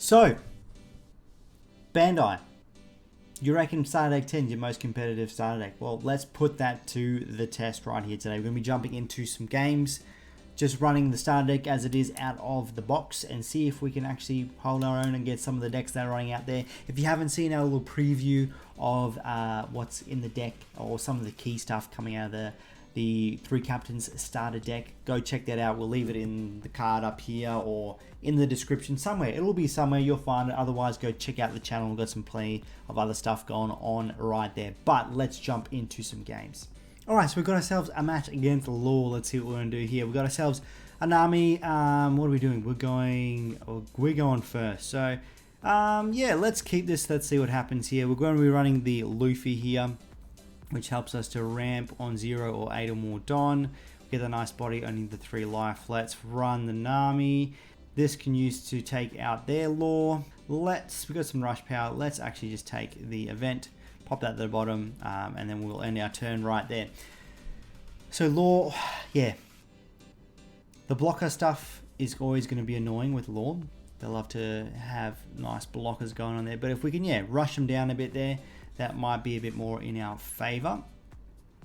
So, Bandai, you reckon starter deck 10 is your most competitive starter deck? Well, let's put that to the test right here today. We're going to be jumping into some games, just running the starter deck as it is out of the box and see if we can actually hold our own and get some of the decks that are running out there. If you haven't seen our little preview of what's in the deck or some of the key stuff coming out of the Three Captains starter deck, go check that out. We'll leave it in the card up here or in the description somewhere. It'll be somewhere, you'll find it. Otherwise, go check out the channel. We've got some plenty of other stuff going on right there. But let's jump into some games. Alright, so we've got ourselves a match against Law. Let's see what we're going to do here. We've got ourselves an army. What are we doing? We're going first. So, yeah, let's keep this. Let's see what happens here. We're going to be running the Luffy here, which helps us to ramp on 0 or 8 or more Don. Get a nice body, only the 3 life. Let's run the Nami. This can use to take out their Law. We've got some rush power. Let's actually just take the event, pop that to the bottom, and then we'll end our turn right there. So Law, yeah. The blocker stuff is always going to be annoying with Law. They love to have nice blockers going on there. But if we can, yeah, rush them down a bit there, that might be a bit more in our favor.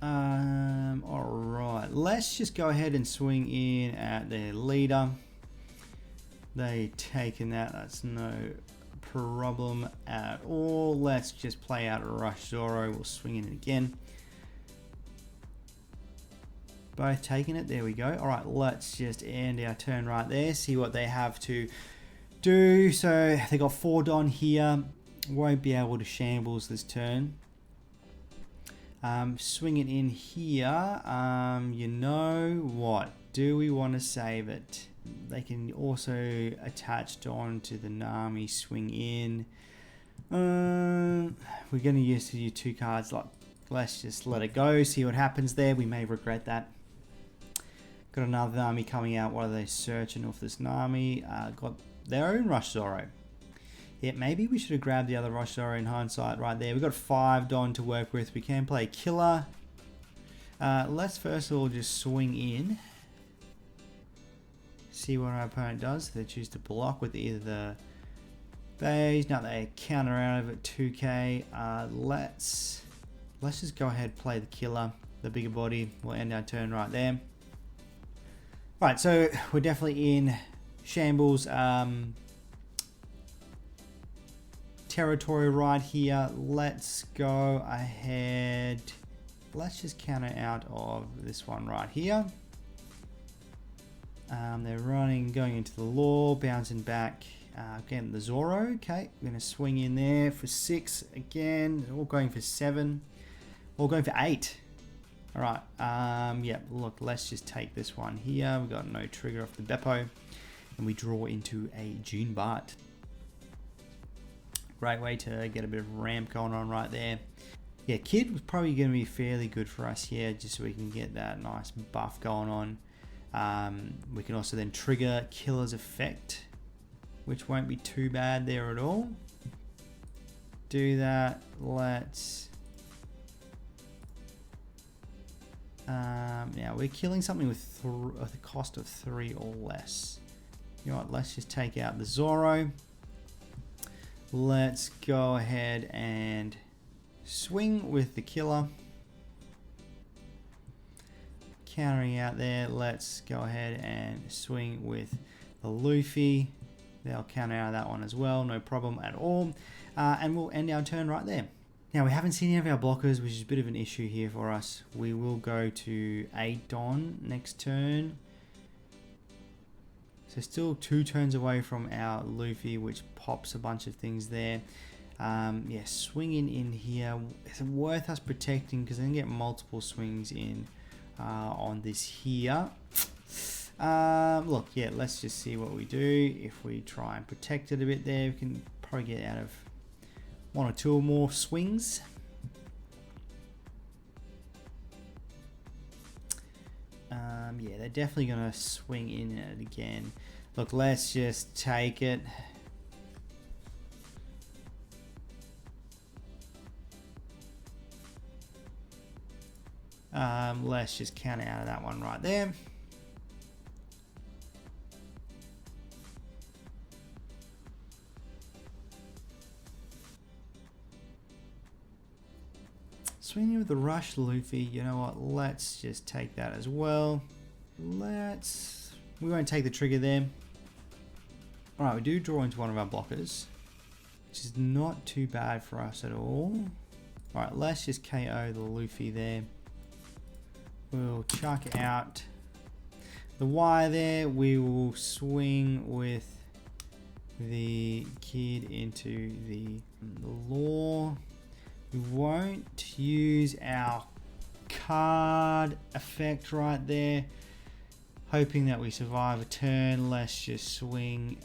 Alright, let's just go ahead and swing in at their leader. They taking that's no problem at all. Let's just play out Rush Zoro. We'll swing in it again. Both taking it. There we go. Alright, let's just end our turn right there. See what they have to do. So they got 4 Don here. Won't be able to shambles this turn. Swing it in here. You know what? Do we want to save it? They can also attach on to the Nami, swing in. We're going to use 2 cards. Let's just let it go, see what happens there. We may regret that. Got another Nami coming out. What are they searching off this Nami? Got their own Rush Zoro. Yeah, maybe we should have grabbed the other Rush Zoro in hindsight right there. We've got 5 Don to work with. We can play Killer. Let's first of all just swing in. See what our opponent does. They choose to block with either the base. Now they counter out of it 2k. Let's just go ahead and play the Killer, the bigger body. We'll end our turn right there. Right, so we're definitely in shambles territory right here. Let's go ahead. Let's just counter out of this one right here. They're running, going into the Law, bouncing back. Again, the Zoro. Okay, we're going to swing in there for 6 again. All going for 7. All going for 8. All right. Yeah, look, let's just take this one here. We've got no trigger off the Beppo. And we draw into a June Bart. Great way to get a bit of ramp going on right there. Yeah, Kid was probably going to be fairly good for us here, just so we can get that nice buff going on. We can also then trigger Killer's effect, which won't be too bad there at all. Do that. Let's now we're killing something with the cost of 3 or less. You know what, let's just take out the Zoro. Let's go ahead and swing with the Killer. Countering out there, let's go ahead and swing with the Luffy. They'll counter out that one as well, no problem at all. And we'll end our turn right there. Now, we haven't seen any of our blockers, which is a bit of an issue here for us. We will go to 8 Don next turn. So still 2 turns away from our Luffy, which pops a bunch of things there. Yeah, swinging in here. It's worth us protecting because they can get multiple swings in on this here. Look, yeah, let's just see what we do. If we try and protect it a bit there, we can probably get out of 1 or 2 or more swings. Yeah, they're definitely going to swing in at it again. Look, let's just take it. Let's just counter out of that one right there. Swinging with the rush Luffy. You know what? Let's just take that as well. We won't take the trigger there. Alright, we do draw into one of our blockers, which is not too bad for us at all. Alright, let's just KO the Luffy there. We'll chuck out the wire there. We will swing with the kid into the law. We won't use our card effect right there. Hoping that we survive a turn. Let's just swing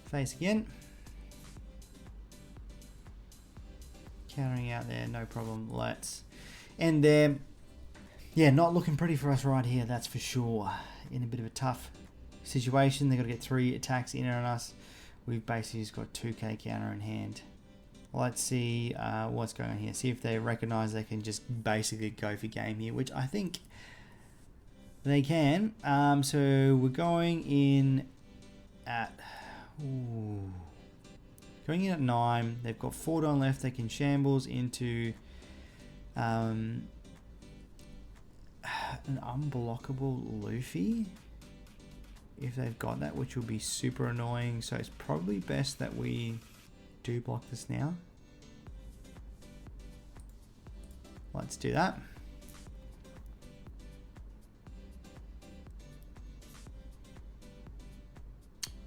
face again. Countering out there, no problem. Let's end there. Yeah, not looking pretty for us right here, that's for sure. In a bit of a tough situation. They've got to get 3 attacks in on us. We've basically just got 2k counter in hand. Let's see what's going on here. See if they recognize they can just basically go for game here, which I think they can. So we're going in at... Going in at 9. They've got 4 on left. They can shambles into an unblockable Luffy. If they've got that, which will be super annoying. So it's probably best that we do block this now. Let's do that.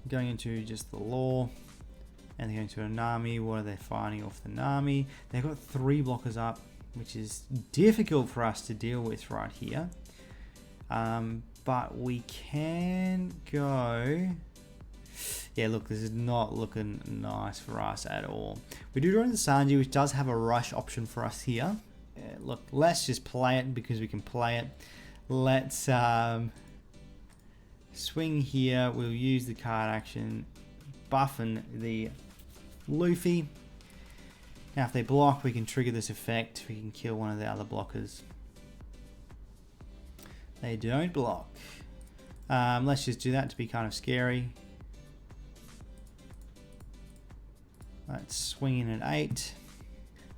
Going into just the law. And they're going to a Nami. What are they fighting off the Nami? They've got 3 blockers up, which is difficult for us to deal with right here. But we can go... Yeah, look, this is not looking nice for us at all. We do draw into Sanji, which does have a rush option for us here. Yeah, look, let's just play it because we can play it. Let's swing here. We'll use the card action, buffing the Luffy. Now, if they block, we can trigger this effect. We can kill one of the other blockers. They don't block. Let's just do that to be kind of scary. Let's swing in at 8.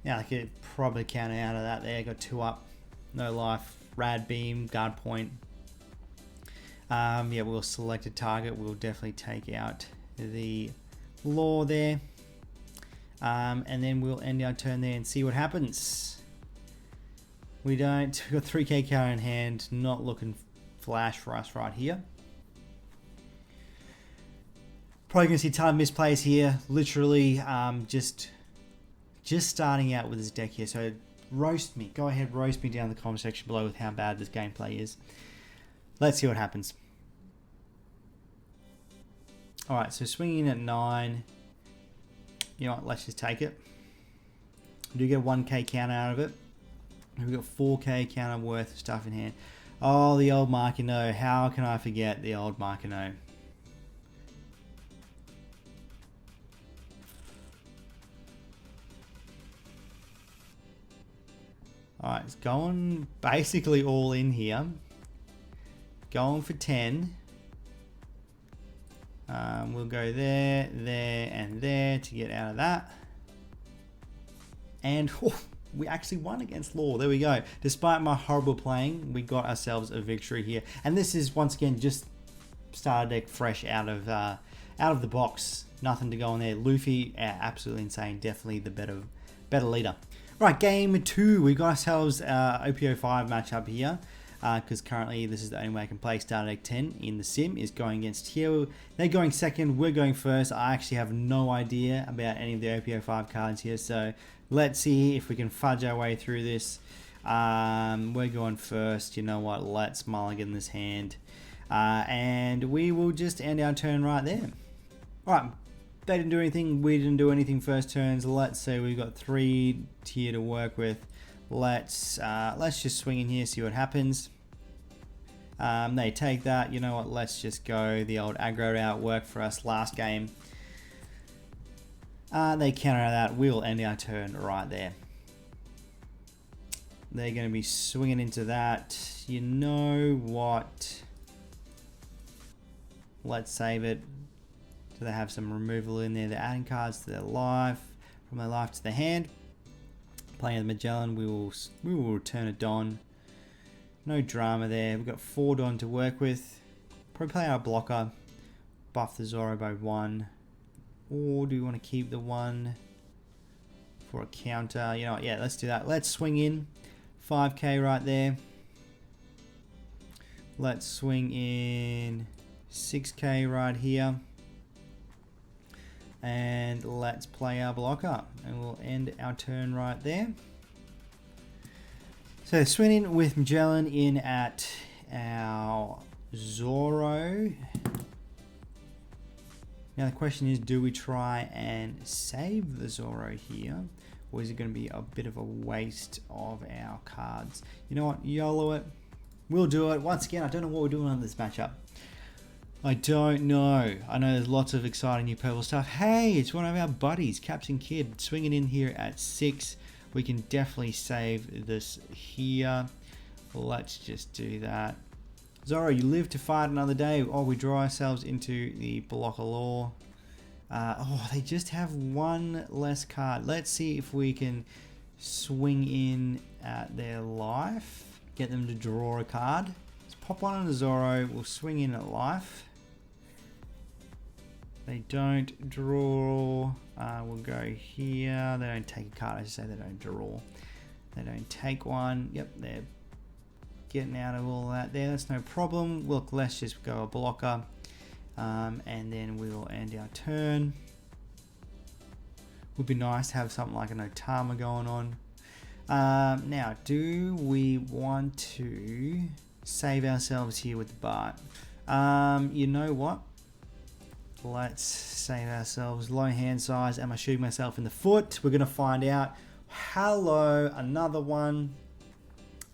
Now I could probably counter out of that there. Got 2 up. No life. Rad beam. Guard point. Yeah, we'll select a target. We'll definitely take out the law there. And then we'll end our turn there and see what happens. We don't. We've got 3k counter in hand. Not looking flash for us right here. Probably going to see a ton of misplays here. Literally just starting out with this deck here. So roast me. Go ahead, roast me down in the comment section below with how bad this gameplay is. Let's see what happens. Alright, so swinging at 9. You know what, let's just take it. We do get 1k counter out of it. We've got 4k counter worth of stuff in hand. Oh, the old Markino. How can I forget the old Markino? Alright, it's going basically all in here. Going for 10. We'll go there, there, and there to get out of that. And we actually won against Law. There we go. Despite my horrible playing, we got ourselves a victory here. And this is, once again, just starter deck fresh out of the box. Nothing to go on there. Luffy, absolutely insane. Definitely the better leader. Right, game 2. We got ourselves OPO 5 matchup here. Because currently this is the only way I can play starter deck 10 in the sim, is going against here. They're going second, we're going first. I actually have no idea about any of the OPO 5 cards here, so let's see if we can fudge our way through this. We're going first. You know what, let's mulligan this hand. And we will just end our turn right there. Alright, they didn't do anything, we didn't do anything first turns. Let's say we've got 3 here to work with. Let's just swing in here, see what happens. They take that. You know what? Let's just go the old aggro route. Work for us last game. They counter that. We'll end our turn right there. They're going to be swinging into that. You know what? Let's save it. Do they have some removal in there? They're adding cards to their life, from their life to their hand. Playing the Magellan, we will return a Don. No drama there. We've got 4 Don to work with. Probably play our blocker. Buff the Zorro by 1. Or do we want to keep the 1 for a counter? You know what? Yeah, let's do that. Let's swing in. 5k right there. Let's swing in 6k right here. And let's play our blocker. And we'll end our turn right there. So swing in with Magellan in at our Zorro. Now the question is, do we try and save the Zorro here? Or is it going to be a bit of a waste of our cards? You know what? YOLO it. We'll do it. Once again, I don't know what we're doing on this matchup. I don't know. I know there's lots of exciting new purple stuff. Hey, it's one of our buddies, Captain Kid, swinging in here at 6. We can definitely save this here. Let's just do that. Zorro, you live to fight another day. Oh, we draw ourselves into the blocker law. Oh, they just have 1 less card. Let's see if we can swing in at their life. Get them to draw a card. Let's pop 1 on the Zorro. We'll swing in at life. They don't draw. We'll go here. They don't take a card. I should say they don't draw. They don't take one. Yep, they're getting out of all that there. That's no problem. Look, let's just go a blocker. And then we'll end our turn. Would be nice to have something like an Otama going on. Now, do we want to save ourselves here with the Bart? You know what? Let's save ourselves. Low hand size. Am I shooting myself in the foot? We're going to find out. Hello, another one.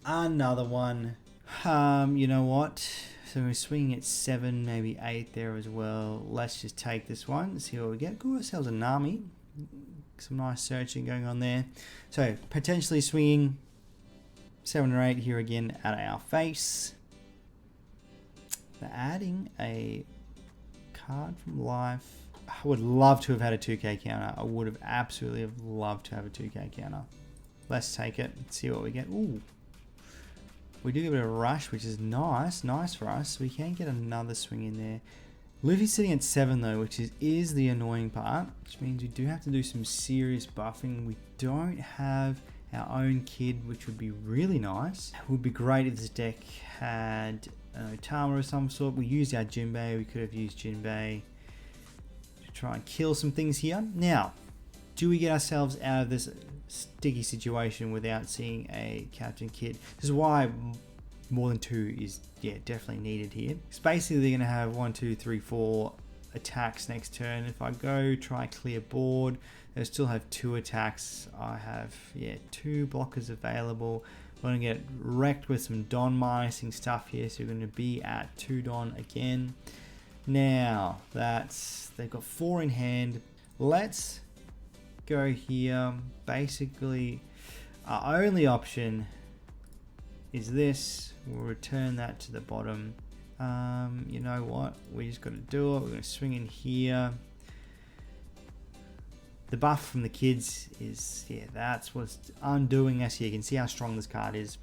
Another one. You know what? So we're swinging at 7, maybe 8 there as well. Let's just take this one. See what we get. Got ourselves a Nami. Some nice searching going on there. So potentially swinging 7 or 8 here again at our face. They're adding a card from life. I would love to have had a 2k counter. I would have absolutely have loved to have a 2k counter. Let's take it. See what we get. Ooh. We do get a bit of a rush, which is nice. Nice for us. We can get another swing in there. Luffy's sitting at 7 though, which is the annoying part. Which means we do have to do some serious buffing. We don't have our own kid, which would be really nice. It would be great if this deck had an Otama of some sort. We used our Jinbei. We could have used Jinbei to try and kill some things here. Now, do we get ourselves out of this sticky situation without seeing a Captain Kid? This is why more than 2 is definitely needed here. It's basically they're going to have 1, 2, 3, 4 attacks next turn. If I go try clear board, they still have 2 attacks. I have 2 blockers available. We're going to get wrecked with some Don minusing stuff here, so we're going to be at 2 Don again. Now they've got 4 in hand. Let's go here. Basically our only option is this. We'll return that to the bottom. You know what, we just got to do it. We're going to swing in here. The buff from the kids is, that's what's undoing us here. You can see how strong this card is.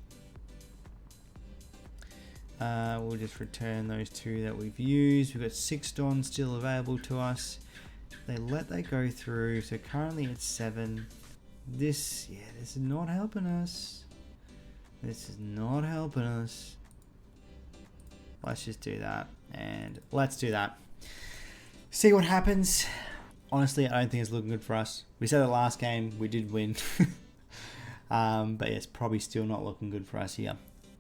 We'll just return those 2 that we've used. We've got 6 Dons still available to us. They let that go through. So currently it's 7. This is not helping us. This is not helping us. Let's just do that. And let's do that. See what happens. Honestly, I don't think it's looking good for us. We said the last game, we did win. But it's probably still not looking good for us here.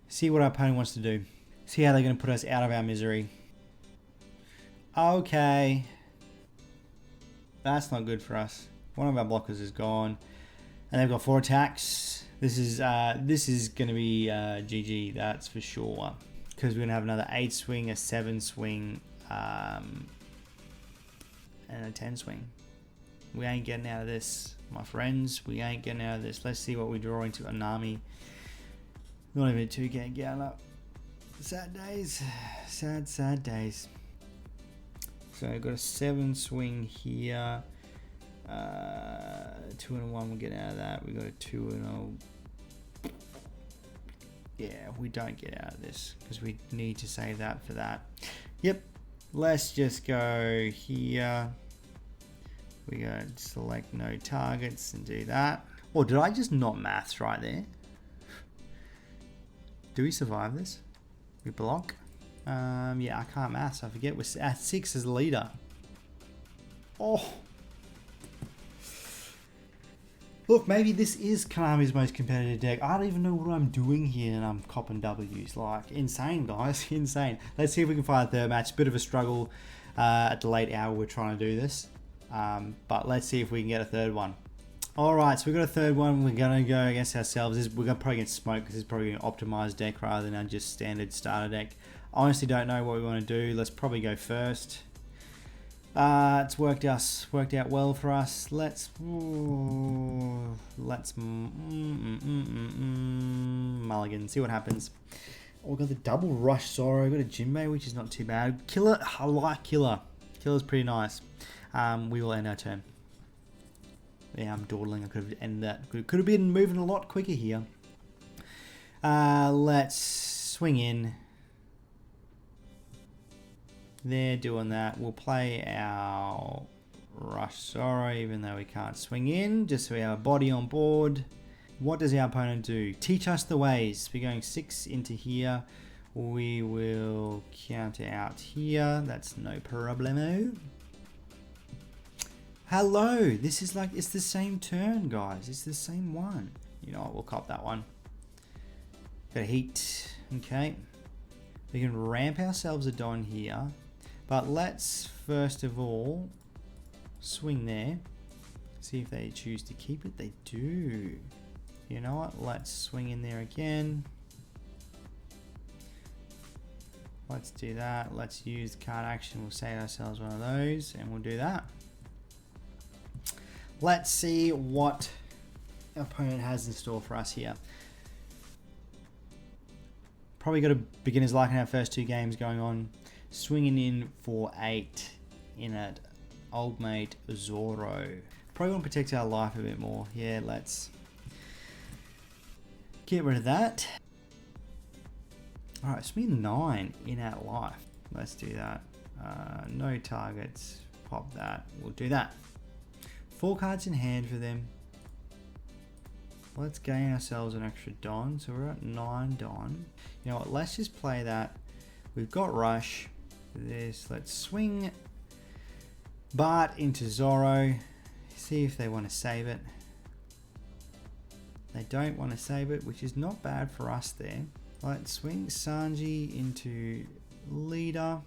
See what our opponent wants to do. See how they're going to put us out of our misery. Okay. That's not good for us. One of our blockers is gone. And they've got 4 attacks. This is going to be GG, that's for sure. Because we're going to have another 8 swing, a 7 swing, and a 10 swing. We ain't getting out of this, my friends. We ain't getting out of this. Let's see what we draw into Anami. Not even 2k getting up. Sad days. Sad days. So I've got a 7 swing here. 2 and a 1 we'll get out of that. We got a 2 and a... Yeah, we don't get out of this because we need to save that for that. Yep, let's just go here. We go select no targets and do that. Or did I just not maths right there? Do we survive this? We block? Yeah, I can't maths. I forget we're at 6 as leader. Oh. Look, maybe this is Konami's most competitive deck. I don't even know what I'm doing here and I'm copping W's. Like, insane, guys. Insane. Let's see if we can find a third match. Bit of a struggle at the late hour we're trying to do this. But let's see if we can get a third one. Alright, so we've got a third one. We're going to go against ourselves. We're going to probably get smoked because it's probably an optimized deck rather than our just standard starter deck. I honestly don't know what we want to do. Let's probably go first. It's worked out well for us. Let's mulligan, see what happens. Oh, we got the double rush Zoro, got a Jinbei, which is not too bad. Killer, I like Killer. Killer's pretty nice. We will end our turn. Yeah, I'm dawdling. I could have ended that. Could have been moving a lot quicker here. Let's swing in. They're doing that. We'll play our Rush Zoro, even though we can't swing in, just so we have a body on board. What does our opponent do? Teach us the ways. We're going 6 into here. We will counter out here. That's no problemo. Hello. This is like, it's the same turn, guys. It's the same one. You know what? We'll cop that one. Got a heat. Okay. We can ramp ourselves a Don here. But let's first of all swing there. See if they choose to keep it. They do. You know what? Let's swing in there again. Let's do that. Let's use the card action. We'll save ourselves one of those and we'll do that. Let's see what our opponent has in store for us here. Probably got a beginner's luck in our first 2 games going on. Swinging in for 8 in at old mate Zoro. Probably want to protect our life a bit more. Yeah, let's get rid of that. Alright, swing 9 in at life. Let's do that. No targets. Pop that. We'll do that. 4 cards in hand for them. Let's gain ourselves an extra Don. So we're at 9 Don. You know what? Let's just play that. We've got Rush. This. Let's swing Bart into Zoro. See if they want to save it. They don't want to save it, which is not bad for us there. Let's swing Sanji into leader.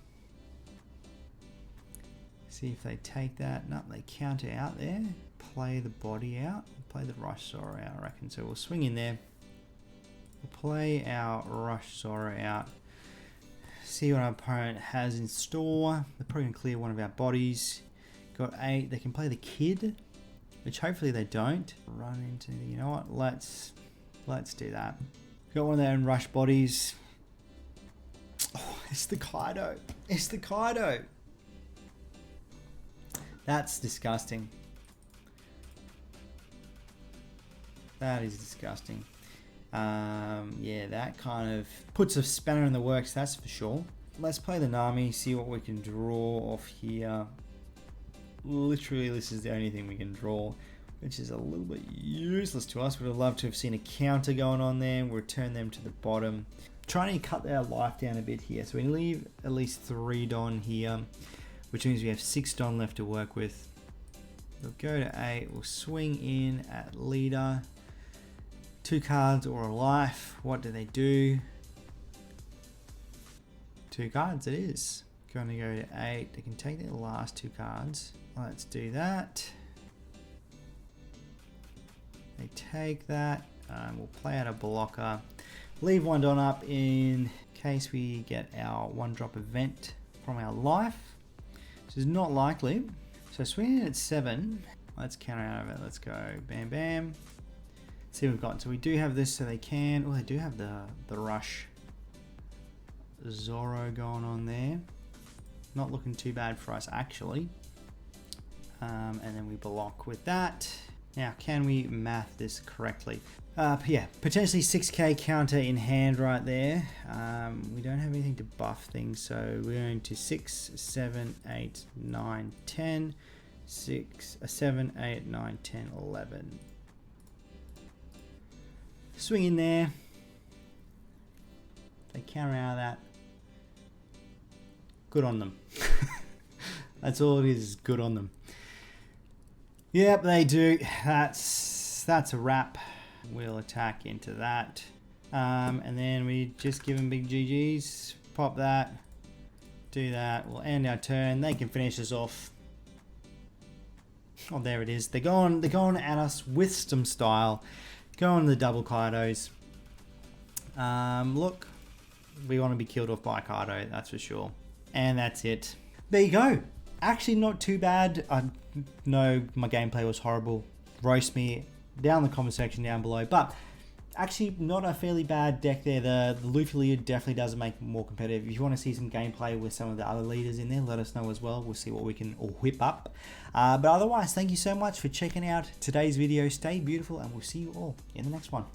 See if they take that. No, they counter out there. Play the body out. Play the Rush Zoro out, I reckon. So we'll swing in there. We'll play our Rush Zoro out. See what our opponent has in store. They're probably going to clear one of our bodies. Got 8. They can play the kid, which hopefully they don't. Run into, you know what? Let's do that. Got one of their own rush bodies. Oh, it's the Kaido. It's the Kaido. That's disgusting. That is disgusting. Yeah, that kind of puts a spanner in the works, that's for sure. Let's play the Nami, see what we can draw off here. Literally, this is the only thing we can draw, which is a little bit useless to us. Would have loved to have seen a counter going on there. We'll return them to the bottom. Trying to cut our life down a bit here. So we leave at least 3 Don here, which means we have 6 Don left to work with. We'll go to 8. We'll swing in at leader. 2 cards or a life. What do they do? 2 cards it is. Going to go to 8. They can take their last 2 cards. Let's do that. They take that. We'll play out a blocker. Leave 1 Don up in case we get our 1-drop event from our life. This is not likely. So swinging in at 7. Let's counter out of it. Let's go. Bam, bam. See what we've got. So we do have this, so they can. Oh, they do have the Rush Zoro going on there. Not looking too bad for us, actually. and then we block with that. Now, can we math this correctly? Yeah, potentially 6k counter in hand right there. We don't have anything to buff things, so we're going to 6, 7, 8, 9, 10, 6, 7, 8, 9, 10, 11. Swing in there. They counter out of that. Good on them. That's all it is, good on them. Yep, they do. That's a wrap. We'll attack into that. And then we just give them big GGs. Pop that. Do that. We'll end our turn. They can finish us off. Oh, there it is. They're going at us with some style. Going the double Kaidos. Look, we want to be killed off by a Kaido, that's for sure. And that's it. There you go. Actually not too bad. I know my gameplay was horrible. Roast me down in the comment section down below. But actually not a fairly bad deck there. The Luffy leader definitely does make it more competitive. If you want to see some gameplay with some of the other leaders in there, let us know as well. We'll see what we can all whip up. But otherwise, thank you so much for checking out today's video. Stay beautiful, and we'll see you all in the next one.